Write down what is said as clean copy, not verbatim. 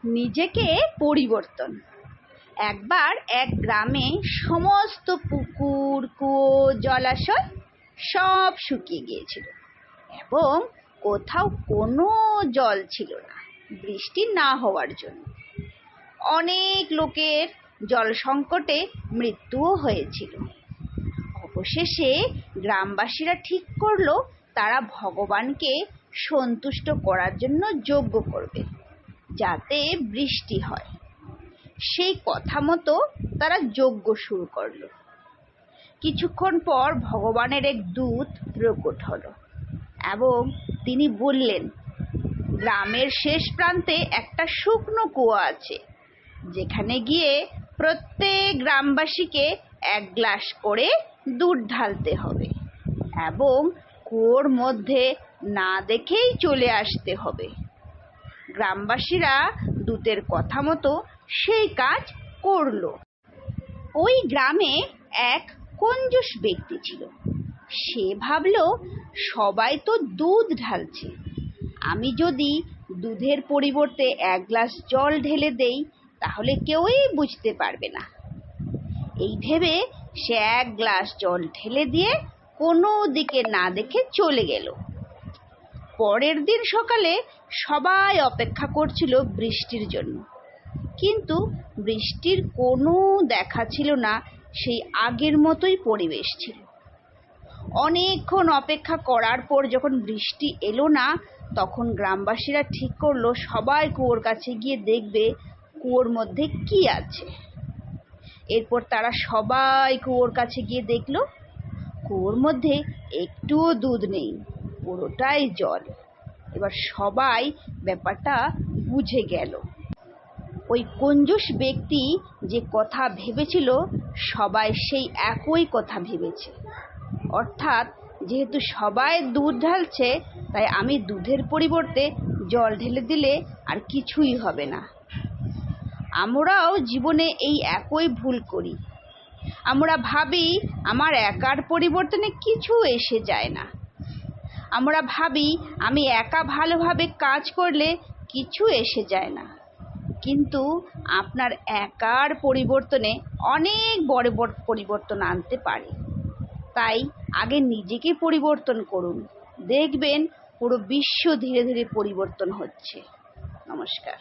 নিজেকে পরিবর্তন। একবার এক গ্রামে সমস্ত পুকুর, কুয়ো, জলাশয় সব শুকিয়ে গিয়েছিল এবং কোথাও কোনো জল ছিল না বৃষ্টি না হওয়ার জন্য। অনেক লোকের জল সংকটে মৃত্যুও হয়েছিল। অবশেষে গ্রামবাসীরা ঠিক করলো তারা ভগবানকে সন্তুষ্ট করার জন্য যজ্ঞ করবে যাতে বৃষ্টি হয়। সেই কথা মতো তারা যজ্ঞ শুরু করলো। কিছুক্ষণ পর ভগবানের এক দূত প্রকট হলো এবং তিনি বললেন, গ্রামের শেষ প্রান্তে একটা শুকনো কুয়া আছে, যেখানে গিয়ে প্রত্যেক গ্রামবাসীকে 1 গ্লাস করে দুধ ঢালতে হবে এবং কুয়োর মধ্যে না দেখেই চলে আসতে হবে। গ্রামবাসীরা দূতের কথা মতো সেই কাজ করলো। ওই গ্রামে এক কঞ্জুস ব্যক্তি ছিল। সে ভাবলো, সবাই তো দুধ ঢালছে, আমি যদি দুধের পরিবর্তে 1 গ্লাস জল ঢেলে দেই তাহলে কেউই বুঝতে পারবে না। এই ভেবে সে 1 গ্লাস জল ঢেলে দিয়ে কোনো দিকে না দেখে চলে গেল। পরের দিন সকালে সবাই অপেক্ষা করছিল বৃষ্টির জন্য, কিন্তু বৃষ্টির কোনো দেখা ছিল না। সেই আগের মতোই পরিবেশ ছিল। অনেকক্ষণ অপেক্ষা করার পর যখন বৃষ্টি এলো না, তখন গ্রামবাসীরা ঠিক করলো সবাই কুয়োর কাছে গিয়ে দেখবে কুয়োর মধ্যে কি আছে। এরপর তারা সবাই কুয়োর কাছে গিয়ে দেখলো কুয়োর মধ্যে একটুও দুধ নেই, পুরোটাই জল। এবার সবাই ব্যাপারটা বুঝে গেল। ওই কঞ্জুস ব্যক্তি যে কথা ভেবেছিল, সবাই সেই একই কথা ভেবেছে। অর্থাৎ যেহেতু সবাই দুধ ঢালছে, তাই আমি দুধের পরিবর্তে জল ঢেলে দিলে আর কিছুই হবে না। আমরাও জীবনে এই একই ভুল করি। আমরা ভাবি আমার একার পরিবর্তনে কিছু এসে যায় না। আমরা ভাবি আমি একা ভালোভাবে কাজ করলে কিছু এসে যায় না। কিন্তু আপনার একার পরিবর্তনে অনেক বড় বড় পরিবর্তন আনতে পারে। তাই আগে নিজেকে পরিবর্তন করুন, দেখবেন পুরো বিশ্ব ধীরে ধীরে পরিবর্তন হচ্ছে। নমস্কার।